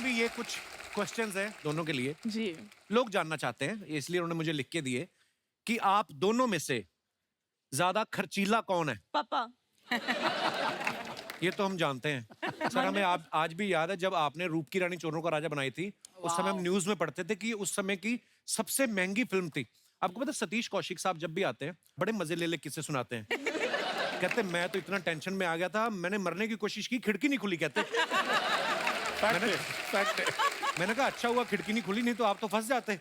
जाह्नवी, ये कुछ क्वेश्चंस हैं दोनों के लिए। जी। लोग जानना चाहते हैं, इसलिए उन्होंने मुझे लिख के दिए कि आप दोनों में से ज्यादा खर्चीला कौन है? पापा। ये तो हम जानते हैं सर। हमें आज भी याद है जब आपने रूप की रानी चोरों का राजा बनाई थी, उस समय हम न्यूज में पढ़ते थे कि उस समय की सबसे महंगी फिल्म थी। आपको पता है सतीश कौशिक साहब जब भी आते हैं बड़े मजे ले किस्से सुनाते हैं। कहते मैं तो इतना टेंशन में आ गया था, मैंने मरने की कोशिश की, खिड़की नहीं खुली। कहते मैंने कहा अच्छा हुआ खिड़की नहीं खुली, नहीं तो आप तो फंस जाते।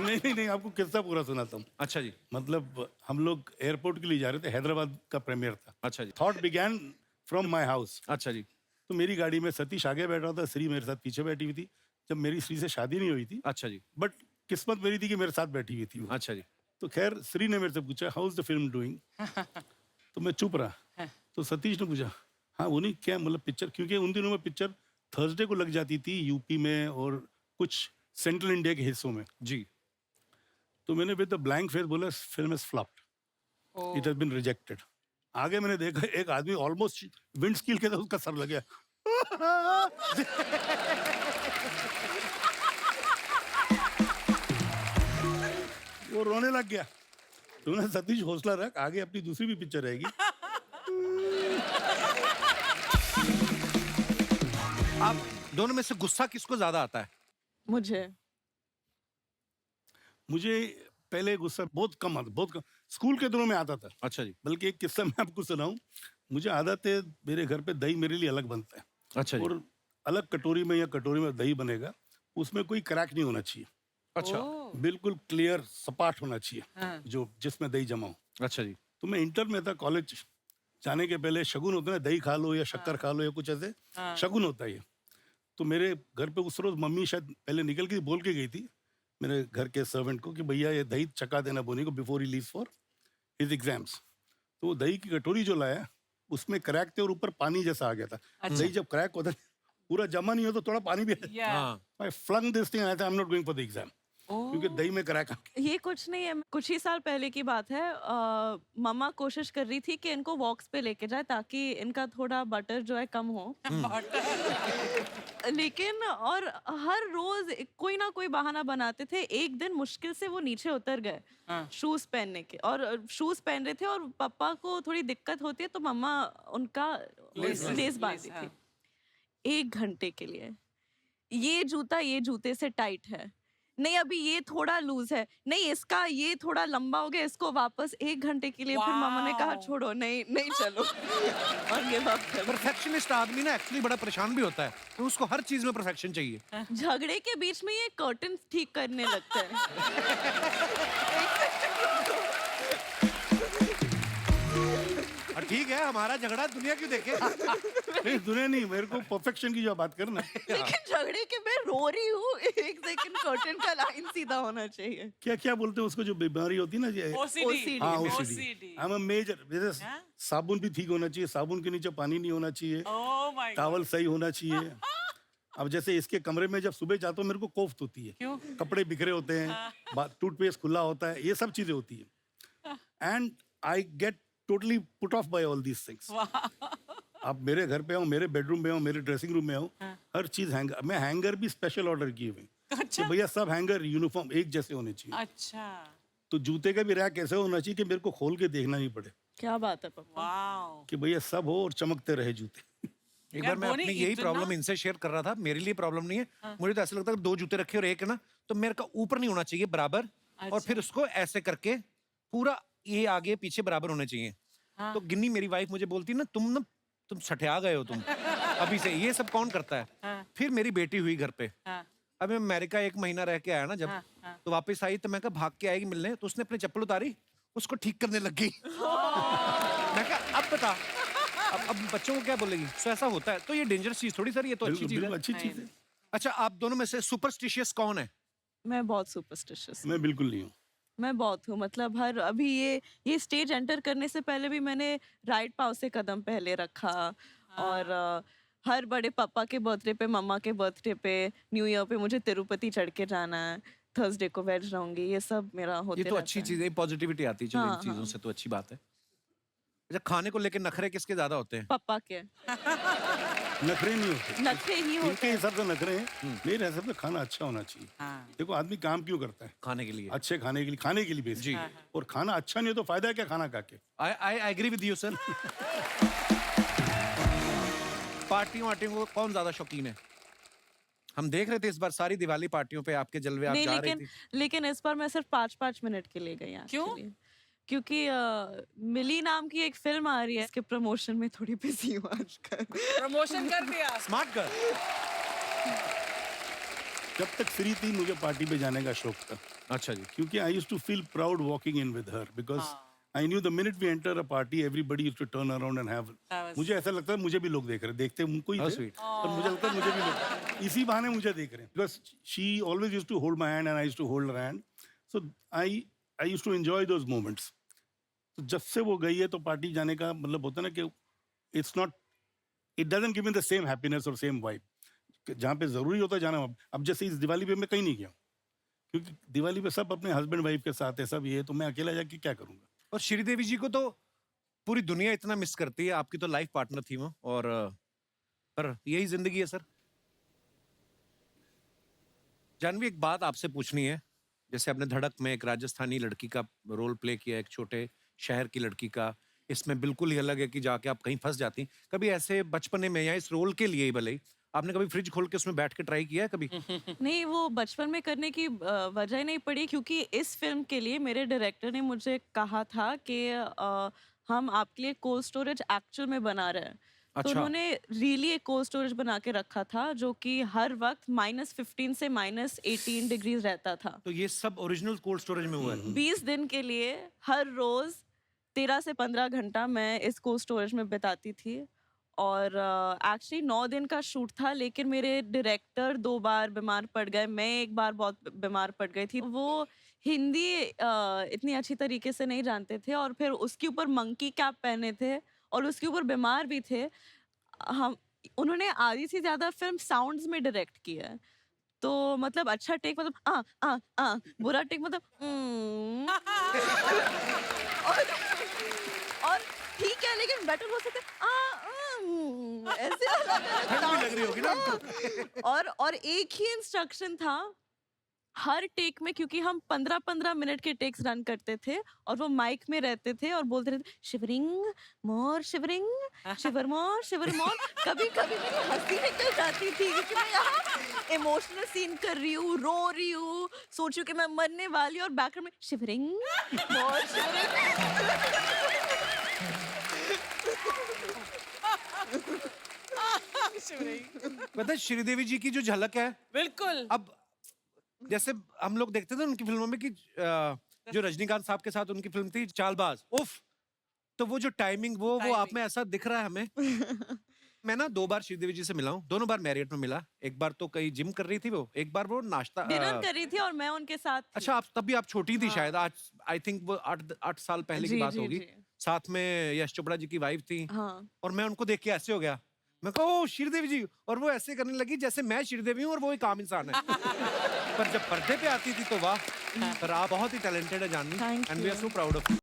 नहीं, आपको किस्सा पूरा सुनाता हूँ। अच्छा जी। मतलब हम लोग एयरपोर्ट के लिए जा रहे थे, हैदराबाद का प्रीमियर था। अच्छा जी। Thought began from my house. अच्छा जी। तो मेरी गाड़ी में सतीश आगे बैठा था, श्री मेरे साथ पीछे बैठी हुई थी। जब मेरी श्री से शादी नहीं हुई थी। अच्छा जी। बट किस्मत मेरी थी कि मेरे साथ बैठी हुई थी वो। अच्छा जी। तो खैर श्री ने मेरे से पूछा how is the film doing. तो मैं चुप रहा। तो सतीश ने पूछा हाँ वो नहीं क्या मतलब पिक्चर, क्योंकि उन दिनों में पिक्चर थर्सडे को लग जाती थी यूपी में और कुछ सेंट्रल इंडिया के हिस्सों में जी। तो मैंने विद द ब्लैंक फेस बोला film is flopped, it has been rejected. आगे मैंने देखा एक आदमी ऑलमोस्ट विंडस्कील के तरफ उसका सर लग गया। वो रोने लग गया। तूने सतीश हौसला रख, आगे अपनी दूसरी भी पिक्चर रहेगी। आप दोनों में से गुस्सा किसको ज्यादा आता है? मुझे पहले गुस्सा बहुत कम आता, बहुत कम। स्कूल के दिनों में आता था। अच्छा जी। बल्कि एक किस्सा मैं आपको सुनाऊं। मुझे आदत है, मेरे घर पे दही मेरे लिए अलग बनता है। अच्छा जी। और अलग कटोरी में या कटोरी में दही बनेगा, उसमें कोई क्रैक नहीं होना चाहिए। अच्छा। बिल्कुल क्लियर सपाट होना चाहिए जो जिसमें दही जमा हो। अच्छा जी। तो मैं इंटर में था, कॉलेज जाने के पहले शगुन होता है ना, दही खा लो या शक्कर खा लो या कुछ ऐसे शगुन होता है ये। तो मेरे घर पे उस रोज मम्मी शायद पहले निकल के बोल के गई थी मेरे घर के सर्वेंट को कि भैया ये दही चका देना बोनी को before he leaves for his exams. तो वो दही की कटोरी जो लाया उसमें क्रैक थे और ऊपर पानी जैसा आ गया था। दही जब क्रैक होता है पूरा जमा नहीं हो तो थोड़ा पानी भी I flung this thing, I am not going for the exam क्योंकि दही में क्रैक आ गया। ये कुछ नहीं है, कुछ ही साल पहले की बात है। मम्मा कोशिश कर रही थी कि इनको वॉक्स पे लेके जाए ताकि इनका थोड़ा बटर जो है कम हो। लेकिन और हर रोज कोई ना कोई बहाना बनाते थे। एक दिन मुश्किल से वो नीचे उतर गए शूज पहनने के, और शूज पहन रहे थे और पापा को थोड़ी दिक्कत होती है तो मम्मा उनका लेस बांधती थी 1 घंटे के लिए। ये जूता ये जूते से टाइट है, नहीं अभी ये थोड़ा लूज है, नहीं इसका ये थोड़ा लंबा हो गया, इसको वापस 1 घंटे के लिए। फिर मामा ने कहा छोड़ो, नहीं चलो। और ये बात परफेक्शनिस्ट आदमी ना एक्चुअली बड़ा परेशान भी होता है, तो उसको हर चीज में परफेक्शन चाहिए। झगड़े के बीच में ये कर्टन ठीक करने लगता है। ठीक है, हमारा झगड़ा दुनिया क्यों देखे? नहीं दुनिया नहीं, मेरे को परफेक्शन की जो बात करना। लेकिन झगड़े के मैं रो रही हूँ, 1 सेकंड कर्टन का लाइन सीधा होना चाहिए। क्या बोलते हैं उसको जो बीमारी होती है ना, OCD। हाँ OCD। I'm a major, जैसे साबुन भी ठीक होना चाहिए, साबुन के नीचे पानी नहीं होना चाहिए, टॉवल सही होना चाहिए। अब जैसे इसके कमरे में जब सुबह जाता हूँ मेरे को कोफ्त होती है। क्यों? कपड़े बिखरे होते हैं, टूथपेस्ट खुला होता है, ये सब चीजें होती है। And I get totally put off by all these things. आप मेरे घर पे आओ, मेरे बेडरूम में आओ, मेरे ड्रेसिंग रूम में आओ, हर चीज हैंगर। मैं हैंगर भी स्पेशल ऑर्डर किए हुए। अच्छा। तो भैया सब हैंगर यूनिफॉर्म एक जैसे होने चाहिए। अच्छा। तो जूते का भी रैक ऐसे होना चाहिए कि मेरे को खोल के देखना नहीं पड़े। क्या बात है पापा। कि भैया सब हो और चमकते रहे जूते। एक बार मैं अपनी यही प्रॉब्लम इनसे शेयर कर रहा था। मेरे लिए प्रॉब्लम नहीं है, मुझे तो ऐसा लगता है 2 जूते रखे और एक है ना, तो मेरे का ऊपर नहीं होना चाहिए बराबर। और फिर उसको ऐसे करके पूरा ये आगे पीछे बराबर होने चाहिए। तो गिन्नी मेरी वाइफ मुझे बोलती ना तुम सठिया गए हो तुम अभी से, ये सब कौन करता है? फिर मेरी बेटी हुई घर पे। अब मैं अमेरिका 1 महीना रह के आया ना जब, तो वापस आई तो मैं कहा भाग के आएगी मिलने, तो उसने अपनी चप्पल उतारी, उसको ठीक करने लग गई। मैं कहा अब बता, अब बच्चों को क्या बोलेगी? तो ऐसा होता है। तो ये डेंजरस चीज थोड़ी सर, ये तो अच्छी चीज है। अच्छी चीज है। अच्छा, आप दोनों में से सुपरस्टिशियस कौन है? मैं बहुत सुपरस्टिशियस। मैं बिल्कुल नहीं हूँ। मैं बहुत हूँ, मतलब हर अभी ये स्टेज एंटर करने से पहले भी मैंने राइट पाँव से कदम पहले रखा। और हर बड़े पापा के बर्थडे पे, मम्मा के बर्थडे पे, न्यू ईयर पे मुझे तिरुपति चढ़ के जाना है, थर्सडे को वेज रहूंगी, ये सब मेरा होते ये तो अच्छी चीज है, पॉजिटिविटी आती है। चलो इन चीजों से तो अच्छी बात है। अच्छा, खाने को लेकर नखरे किसके ज्यादा होते हैं? पापा के। नखरे नहीं होते, नखरे ही होते इनके हैं। हिसाब से नखरे हैं, मेरे हिसाब से खाना अच्छा होना चाहिए। देखो आदमी काम क्यों करता है? खाने के लिए। अच्छे खाने के लिए, बेसिक। जी। और खाना अच्छा नहीं हो तो फायदा है क्या खाना खा के? I agree with you sir. पार्टियों वार्टियों को कौन ज्यादा शौकीन है? हम देख रहे थे इस बार सारी दिवाली पार्टियों पे आपके जलवे, आप नहीं, जा रही लेकिन थी। इस बार मैं सिर्फ 5-5 मिनट के लिए गई क्यों? actually। क्योंकि मिली नाम की एक फिल्म आ रही है, इसके प्रमोशन में थोड़ी बिजी हूँ आजकल। प्रमोशन कर दिया। Smart girl. जब तक फ्री थी मुझे पार्टी पे जाने का शौक था, अच्छा जी। क्योंकि I used to feel proud walking in with her, because I knew the minute we enter a party everybody used to turn around and have. मुझे ऐसा लगता है मुझे भी लोग देख रहे हैं, देखते उनको ही How थे, sweet. पर मुझे लगता है मुझे भी लोग इसी बहाने मुझे देख रहे हैं, because she always used to hold my hand and I used to hold her hand, so I used to enjoy those moments. तो जब से वो गई है तो पार्टी जाने का मतलब होता है ना कि it's not, it doesn't give me the same happiness और सेम वाइब। जहाँ पे जरूरी होता है जाना, अब जैसे इस दिवाली पे मैं कहीं नहीं गया हूँ, क्योंकि दिवाली पे सब अपने हस्बैंड वाइफ के साथ है, सब ये, तो मैं अकेला जाके क्या करूंगा? और श्रीदेवी जी को तो पूरी दुनिया इतना मिस करती है, आपकी तो लाइफ पार्टनर थी वो, और पर यही जिंदगी है सर। जानवी, एक बात आपसे पूछनी है। जैसे आपने धड़क में एक राजस्थानी लड़की का रोल प्ले किया, एक छोटे शहर की लड़की का, इसमें बिल्कुल ही अलग है कि जाके आप कहीं फंस जाती। कभी ऐसे बचपने में या इस रोल के लिए ही भले ही आपने कभी फ्रिज खोल के उसमें बैठ के ट्राई किया है कभी? नहीं, वो बचपन में करने की वजह नहीं पड़ी, क्योंकि इस फिल्म के लिए मेरे डायरेक्टर ने मुझे कहा था कि हम आपके लिए कोल्ड स्टोरेज एक्चुअल में बना रहे हैं। तो अच्छा। उन्होंने रियली एक कोल्ड स्टोरेज बना के रखा था, जो कि हर वक्त -15 से -18 डिग्रीज रहता था। तो ये सब ओरिजिनल कोल्ड स्टोरेज में हुआ है? 20 दिन के लिए हर रोज 13 से 15 घंटा मैं इस कोल्ड स्टोरेज में बिताती थी। और एक्चुअली 9 दिन का शूट था, लेकिन मेरे डायरेक्टर 2 बार बीमार पड़ गए, मैं एक बार बहुत बीमार पड़ गई थी। वो हिंदी इतनी अच्छी तरीके से नहीं जानते थे, और फिर उसके ऊपर मंकी कैप पहने थे, और उसके ऊपर बीमार भी थे। हम उन्होंने आधी से ज्यादा फिल्म साउंड्स में डायरेक्ट किया है। तो मतलब अच्छा टेक मतलब बुरा टेक मतलब और ठीक है, लेकिन बेटर हो सकते ऐसे ठंड भी लग रही होगी ना आपको? और एक ही इंस्ट्रक्शन था हर टेक में, क्योंकि हम 15-15 मिनट के टेक्स रन करते थे, और वो माइक में रहते थे और बोलते रहते शिवरिंग मोर, शिवरिंग शिवर मोर, शिवर मोर। कभी कभी मेरी हंसी निकल जाती थी, क्योंकि मैं यहाँ इमोशनल सीन कर रही हूँ, रो रही हूँ, सोच रही हूँ कि मैं मरने वाली हूँ, और बैकग्राउंड में शिवरिंग मोर, पता है श्रीदेवी जी की जो झलक है, बिल्कुल। अब जैसे हम लोग देखते थे उनकी फिल्मों में कि जो रजनीकांत साहब के साथ उनकी फिल्म थी चालबाज, उफ, तो वो जो टाइमिंग वो आप में ऐसा दिख रहा है हमें। मैं ना 2 बार श्रीदेवी जी से मिला हूँ, दोनों बार मैरियट में मिला। एक बार तो कहीं जिम कर रही थी वो, एक बार वो नाश्ता डिनर कर रही थी और मैं उनके साथ थी। अच्छा, आप तब भी आप छोटी थी शायद, आज आई थिंक वो 8 साल पहले की जी, बात जी, होगी। जी। साथ में यश चोपड़ा जी की वाइफ थी, हाँ। और मैं उनको देख के ऐसे हो गया, मैं कहा ओ श्रीदेवी जी, और वो ऐसे करने लगी जैसे मैं श्रीदेवी हूँ और वो एक आम इंसान है। पर जब पर्दे पे आती थी तो वाह, पर आप बहुत ही टैलेंटेड है Jahnavi, Thank and we are you. So proud of you.